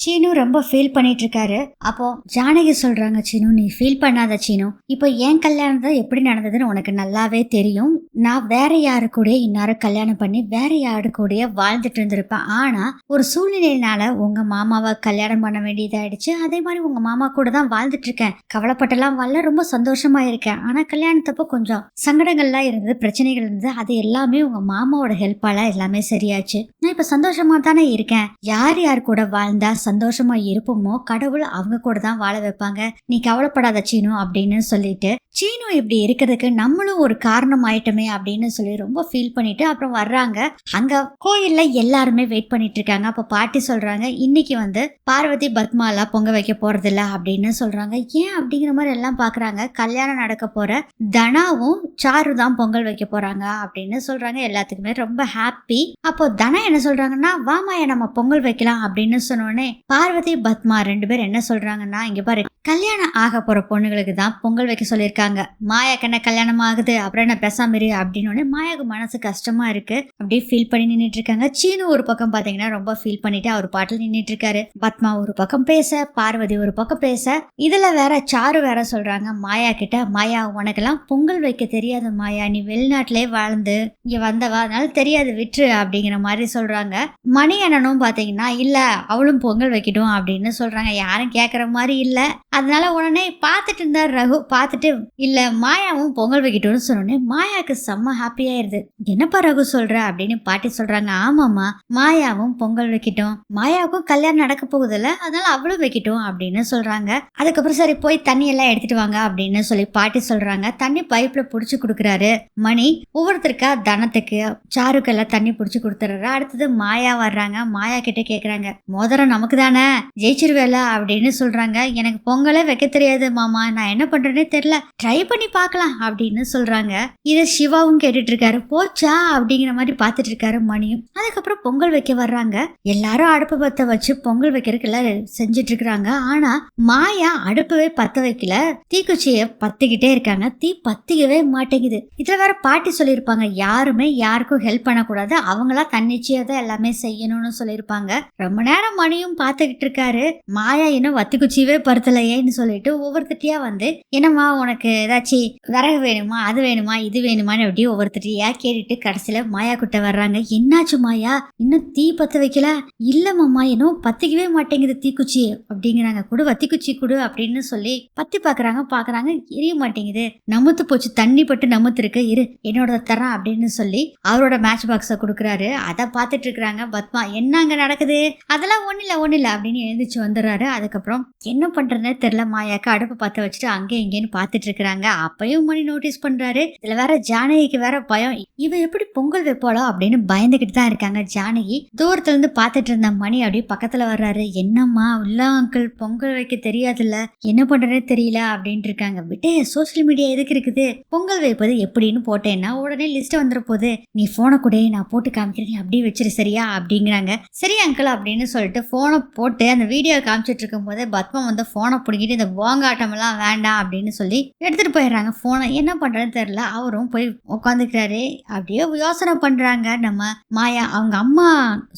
சீனு ரொம்ப ஃபீல் பண்ணிட்டு இருக்காரு. அப்போ ஜானகி சொல்றாங்க, சீனு நீ ஃபீல் பண்ணாத சீனு, இப்போ என் கல்யாணம் தான் எப்படி நடந்ததுன்னு உனக்கு நல்லாவே தெரியும். நான் வேற யாரு கூட இந்நேரம் கல்யாணம் பண்ணி வேற யாரு கூட வாழ்ந்துட்டு இருந்திருப்பேன். ஆனா ஒரு சூழ்நிலையினால உங்க மாமாவை கல்யாணம் பண்ண வேண்டியதாயிடுச்சு. அதே மாதிரி உங்க மாமா கூட தான் வாழ்ந்துட்டு இருக்கேன். கவலைப்பட்டெல்லாம் வாழ ரொம்ப சந்தோஷமா இருக்கேன். ஆனா கல்யாணத்தப்போ கொஞ்சம் சங்கடங்கள்லாம் இருந்தது, பிரச்சனைகள் இருந்தது. அது எல்லாமே உங்க மாமாவோட ஹெல்ப்பால எல்லாமே சரியாச்சு. நான் இப்ப சந்தோஷமா தானே இருக்கேன். யார் யார் கூட வாழ்ந்தா சந்தோஷமா இருப்போமோ கடவுள் அவங்க கூட தான் வாழ வைப்பாங்க. நீ கவலைப்படாத சீனு அப்படின்னு சொல்லிட்டு, சீனு இப்படி இருக்கிறதுக்கு நம்மளும் ஒரு காரணம் ஆயிட்டோமே அப்படின்னு சொல்லி ரொம்ப ஃபீல் பண்ணிட்டு அப்புறம் வர்றாங்க. அங்க கோயில்ல எல்லாருமே வெயிட் பண்ணிட்டு இருக்காங்க. அப்ப பாட்டி சொல்றாங்க, இன்னைக்கு வந்து பார்வதி பத்மாலா பொங்க வைக்க போறது இல்ல அப்படின்னு சொல்றாங்க. ஏன் அப்படிங்கிற மாதிரி எல்லாம் பாக்குறாங்க. கல்யாணம் நடக்க போற தனாவும் சாரு தான் பொங்கல் வைக்க போறாங்க அப்படின்னு சொல்றாங்க. எல்லாத்துக்குமே ரொம்ப ஹாப்பி. அப்போ தனா என்ன சொல்றாங்கன்னா, வாமாயா நம்ம பொங்கல் வைக்கலாம் அப்படின்னு சொன்னோடனே பார்வதி பத்மா 2 பேர் என்ன சொல்றாங்கன்னா, இங்க பாரு கல்யாணம் ஆக போற பொண்ணுங்களுக்கு தான் பொங்கல் வைக்க சொல்லியிருக்காங்க. மாயாக்கு என்ன கல்யாணம் ஆகுது, அப்புறம் என்ன பேசாம இரு அப்படின்னு மாயாக்கு மனசு கஷ்டமா இருக்கு. அப்படியே ஃபீல் பண்ணி நின்றுட்டு இருக்காங்க. சீனு ஒரு பக்கம் பாத்தீங்கன்னா ரொம்ப ஃபீல் பண்ணிட்டு அவர் பாட்டில் நின்றுட்டு இருக்காரு. பத்மா ஒரு பக்கம் பேச, பார்வதி ஒரு பக்கம் பேச, இதுல வேற சாரு வேற சொல்றாங்க மாயா கிட்ட, மாயா உனக்கெல்லாம் பொங்கல் வைக்க தெரியாது மாயா, நீ வெளிநாட்டிலே வாழ்ந்து இங்க வந்தவா, அதனால தெரியாது விட்டுரு அப்படிங்கிற மாதிரி சொல்றாங்க. மணி அண்ணனும் பாத்தீங்கன்னா இல்ல அவளும் பொங்கல் வைக்கட்டும் அப்படின்னு சொல்றாங்க. யாரும் கேக்குற மாதிரி இல்ல. அதனால உடனே பாத்துட்டு இருந்தார் ரகு. பார்த்துட்டு இல்ல மாயாவும் பொங்கல் வைக்கட்டும்னு சொன்னோடனே மாயாவுக்கு செம்ம ஹாப்பியாயிருது. என்னப்பா ரகு சொல்ற அப்படின்னு பாட்டி சொல்றாங்க. ஆமாமா மாயாவும் பொங்கல் வைக்கட்டும், மாயாவுக்கும் கல்யாணம் நடக்க போகுதுல்ல, அதனால அவளும் வைக்கட்டும் அப்படின்னு சொல்றாங்க. அதுக்கப்புறம் சரி போய் தண்ணி எல்லாம் எடுத்துட்டு வாங்க அப்படின்னு சொல்லி பாட்டி சொல்றாங்க. தண்ணி பைப்ல புடிச்சு கொடுக்குறாரு மணி. ஒவ்வொருத்தருக்கா தனத்துக்கு சாருக்கு எல்லாம் தண்ணி புடிச்சு கொடுத்துறாரு. அடுத்தது மாயா வர்றாங்க. மாயா கிட்ட கேக்குறாங்க, மோதிரம் நமக்கு தானே, ஜெயிச்சிருவேல அப்படின்னு சொல்றாங்க. எனக்கு பொங்கலே வைக்க தெரியாது மாமா, நான் என்ன பண்றேன்னே தெரியல, ட்ரை பண்ணி பார்க்கலாம் அப்படின்னு சொல்றாங்க. இத சிவாவும் கேட்டுட்டு இருக்காரு. போச்சா அப்படிங்கிற மாதிரி பாத்துட்டு இருக்காரு மணியும். அதுக்கப்புறம் பொங்கல் வைக்க வர்றாங்க. எல்லாரும் அடுப்பு பத்த வச்சு பொங்கல் வைக்கிறதுக்கு எல்லாம் செஞ்சிட்டு இருக்காங்க. ஆனா மாயா அடுப்பவே பத்த வைக்கல, தீக்குச்சிய பத்திக்கிட்டே இருக்காங்க. தீ பத்திக்கவே மாட்டேங்குது. இதுல வேற பாட்டி சொல்லியிருப்பாங்க, யாருமே யாருக்கும் ஹெல்ப் பண்ணக்கூடாது, அவங்களா தன்னிச்சையா தான் எல்லாமே செய்யணும்னு சொல்லியிருப்பாங்க. ரொம்ப நேரம் மணியும் பாத்துக்கிட்டு இருக்காரு. மாயா இன்னும் வத்தி குச்சியவே பருத்தலையேன்னு சொல்லிட்டு ஒவ்வொருத்திட்டியா வந்து, என்னம்மா உனக்கு ஏதாச்சும் விறகு வேணுமா, அது வேணுமா, இது வேணுமான்னு அப்படியே ஒவ்வொருத்திட்டியா கேட்டுட்டு கடைசியில மாயா கிட்ட வர்றாங்க. என்னாச்சு மாயா, இன்னும் தீ பத்த வைக்கல? இல்ல மாமா இன்னும் பத்திக்கவே மாட்டேங்குது தீக்குச்சி அப்படிங்கிறாங்க. குடு வத்தி குச்சி குடு அப்படின்னு சொல்லி பத்தி பாக்குறாங்க எரிய மாட்டேங்குது, நமுத்து போச்சு, தண்ணி பட்டு நமுத்து இருக்கு, இரு என்னோட தரேன் அப்படின்னு சொல்லி அவரோட மேட்ச் பாக்ஸ கொடுக்குறாரு. அதை பார்த்துட்டு இருக்கிறாங்க பத்மா. என்ன அங்க நடக்குது? அதெல்லாம் ஒண்ணு இல்ல அப்படின்னு எழுந்திரிச்சு வந்துடுறாரு. அதுக்கப்புறம் என்ன பண்றதுன்னே தெரியல மாயாக்கு. அடுப்பு பத்த வச்சுட்டு அங்கே இங்கேன்னு பாத்துட்டு இருக்கிறாங்க. அப்பயும் மணி நோட்டீஸ் பண்றாரு. இதுல வேற ஜானகிக்கு வேற பயம், இவ எப்படி பொங்கல் வைப்பாளோ அப்படின்னு பயந்துகிட்டு தான் இருக்காங்க ஜானகி. தூரத்துல இருந்து பாத்துட்டு இருந்த மணி அப்படியே பக்கத்துல வர்றாரு. என்னம்மா உள்ள அங்கிள் பொங்கல் வைக்க தெரியாதுல்ல, என்ன பண்றதே தெரியல அப்படின்ட்டு இருக்காங்க. விட்டே சோசியல் மீடியா எதுக்கு இருக்குது, பொங்கல் வைப்பது எப்படின்னு போட்டேன்னா உடனே லிஸ்ட் வந்துட போகுது, நீ போனை கூட நான் போட்டு காமிக்கிறேன் அப்படியே வச்சிரு சரியா அப்படிங்கிறாங்க. சரி அங்கிள் அப்படின்னு சொல்லிட்டு போனை போட்டு அந்த வீடியோ காமிச்சிட்டு இருக்கும் போதே பத்மா வந்து போனை பிடிக்கிட்டு இந்த போங்காட்டம் எல்லாம் வேண்டாம் அப்படின்னு சொல்லி எடுத்துட்டு போயிடுறாங்க. போனை என்ன பண்றதுன்னு தெரியல. அவரும் போய் உட்காந்துக்கிறாரு. அப்படியே யோசனை பண்றாங்க. நம்ம மாயா அவங்க அம்மா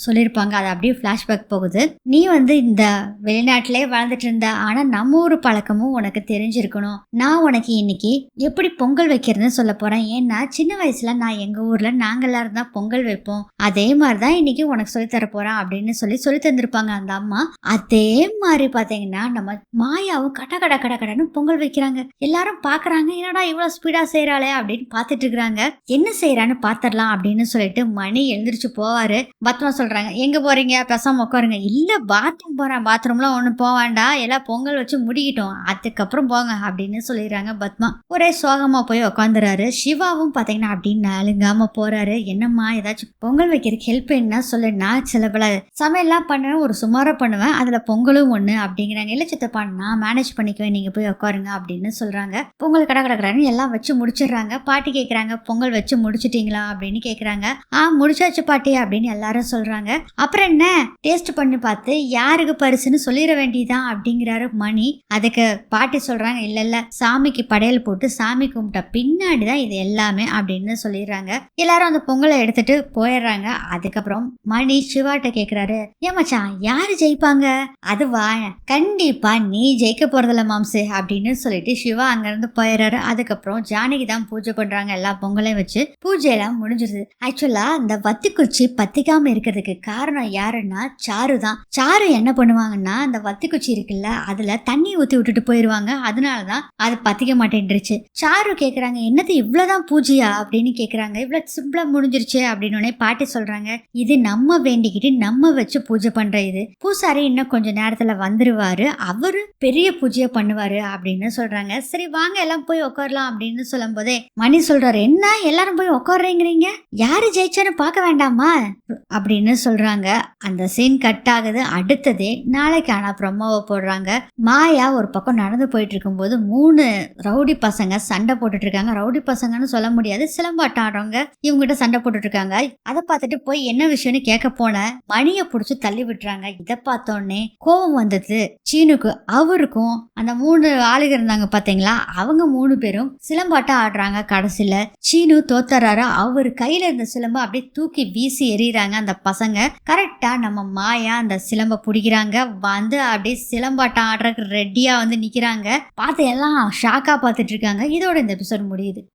சொல்லியிருப்பாங்க, அது அப்படியே பிளாஷ்பேக் போகுது. நீ வந்து இந்த வெளிநாட்டிலே வாழ்ந்துட்டு இருந்த, ஆனா நம்ம ஊர் பழக்கமும் உனக்கு தெரிஞ்சிருக்கணும். நான் உனக்கு இன்னைக்கு எப்படி பொங்கல் வைக்கிறதுன்னு சொல்ல போறேன். ஏன்னா சின்ன வயசுல நான் எங்க ஊர்ல நாங்க எல்லாரும் தான் பொங்கல் வைப்போம், அதே மாதிரிதான் இன்னைக்கு உனக்கு சொல்லி தர போறேன் அப்படின்னு சொல்லி தந்திருப்பாங்க அந்த அம்மா. அதே மாதிரி பாத்தீங்கன்னா நம்ம மாயாவும் கட கட கட கடன்னு பொங்கல் வைக்கிறாங்க. எல்லாரும் பாக்குறாங்க, என்னடா இவ்வளவு ஸ்பீடா செய்யறாளே அப்படின்னு பாத்துட்டு இருக்காங்க. என்ன செய்யறான்னு பாத்திரலாம் அப்படின்னு சொல்லிட்டு மணி எழுந்திரிச்சு போவாரு. பத்மா சொல்றாங்க, எங்க போறீங்க, பேசாம உட்காருங்க. இல்ல பாத்ரூம் போறேன், பாத்ரூம்லாம் ஒண்ணு போக வேண்டாம், எல்லாம் பொங்கல் வச்சு முடிக்கிட்டோம் அதுக்கப்புறம் போங்க அப்படின்னு சொல்லிடுறாங்க பத்மா. ஒரே சோகமா போய் உட்காந்துறாரு. சிவாவும் பாத்தீங்கன்னா அப்படின்னு அழுங்காம போறாரு. என்னம்மா ஏதாச்சும் பொங்கல் வைக்கிறதுக்கு ஹெல்ப் என்ன சொல்லு, நான் சில பல சமையல்லாம் பண்ணுவேன், ஒரு சுமாரா பண்ணுவேன், அதுல பொங்கலும் ஒண்ணு அப்படிங்கிறாங்க. இல்ல சித்தப்பா நான் மேனேஜ் பண்ணிக்குவேன், நீங்க போய் உட்காருங்க அப்படின்னு சொல்றாங்க. பொங்கல் கடற்கடன்னு எல்லாம் வச்சு முடிச்சிடுறாங்க. பாட்டி கேக்குறாங்க, பொங்கல் வச்சு முடிச்சிட்டீங்களா அப்படின்னு கேக்குறாங்க. முடிச்சாச்சு பாட்டி அப்படின்னு எல்லாரும் சொல்றாங்க. அப்புறம் என்ன டேஸ்ட் பண்ணி பார்த்து யாருக்கு பரிசுன்னு சொல்லிட வேண்டியதான் அப்படிங்கிறாரு மணி. அதுக்கு பாட்டி சொல்றாங்க, இல்ல சாமிக்கு படையல் போட்டு சாமி கும்பிட்ட பின்னாடிதான் இது எல்லாமே அப்படின்னு சொல்லிடுறாங்க. எல்லாரும் அந்த பொங்கலை எடுத்துட்டு போயிடுறாங்க. அதுக்கப்புறம் மணி சிவாட்ட கேக்குறாரு, ஏமாச்சான் யாரு ஜெயிப்பாங்க? அதுவா, கண்டிப்பா நீ ஜெயிக்க போறதில்ல மாம்சு அப்படின்னு சொல்லிட்டு சிவா அங்க இருந்து போயிடுறாரு. அதுக்கப்புறம் ஜானகி தான் பூஜை பண்றாங்க. எல்லா பொங்கலையும் வச்சு பூஜை எல்லாம் முடிஞ்சிருது. ஆக்சுவலா இந்த வத்திக்குச்சி பத்திக்காம இருக்கிறதுக்கு காரணம் யாருன்னா சாரு தான். சாரு என்ன பண்ணுவாங்கன்னா, அந்த வத்திக்குச்சி இருக்குல்ல, அதுல தண்ணி ஊத்தி விட்டுட்டு போயிருவாங்க. அதனாலதான் அது பத்திக்க மாட்டேன்ருச்சு. சாரு கேக்குறாங்க, என்னது இவ்வளவுதான் பூஜையா அப்படின்னு கேக்குறாங்க. இவ்வளவு சிம்பிளா முடிஞ்சிருச்சு அப்படின்னு பாட்டி சொல்றாங்க, இது நம்ம வேண்டிக்கிட்டு நம்ம வச்சு பூஜை பண்ற இது. பூசாரி இன்னும் கொஞ்ச நேரத்துல வந்துருவாரு, அவரு பெரிய பூஜைய பண்ணுவாரு அப்படின்னு சொல்றாங்க. சரி வாங்க எல்லாம் போய் உட்காரலாம் அப்படின்னு சொல்லும் போதே மணி சொல்றாரு, என்ன எல்லாரும் போய் உட்கார்றீங்கிறீங்க, யாரு ஜெயிச்சான்னு பார்க்க வேண்டாமா அப்படின்னு சொல்றாங்க. அந்த சீன் கட் ஆகுது. அடுத்ததே நாளைக்கான ப்ரொமோவை போடுறாங்க. மாயா ஒரு பக்கம் நடந்து போயிட்டு இருக்கும்போது 3 ரவுடி பசங்க சண்டை போட்டுட்டு இருக்காங்க. ரவுடி பசங்கன்னு சொல்ல முடியாது, சிலம்பாட்டம் ஆடுறவங்க இவங்ககிட்ட சண்டை போட்டுட்டு இருக்காங்க. அதை பார்த்துட்டு போய் என்ன விஷயம்னு கேட்க போன மணியை புடிச்சு தள்ளி விட்டுறாங்க. இதை பார்த்தோன்னே கோபம் வந்தது சீனுக்கு. அவருக்கும் அந்த 3 ஆளுக இருந்தாங்க பாத்தீங்களா, அவங்க 3 பேரும் சிலம்பாட்டம் ஆடுறாங்க. கடைசியில சீனு தோத்தறாரு. அவரு கையில இருந்த சிலம்ப அப்படியே தூக்கி வீசி எறிகிறாங்க அந்த பசங்க. கரெக்டா நம்ம மாயா அந்த சிலம்ப பிடிக்கிறாங்க. வந்து அப்படியே சிலம்பாட்டம் ஆடுறதுக்கு ரெடியா வந்து நிக்கிறாங்க. பார்த்து எல்லாம் ஷாக்கா பார்த்துட்டு இருக்காங்க. இதோட இந்த எபிசோட் முடியுது.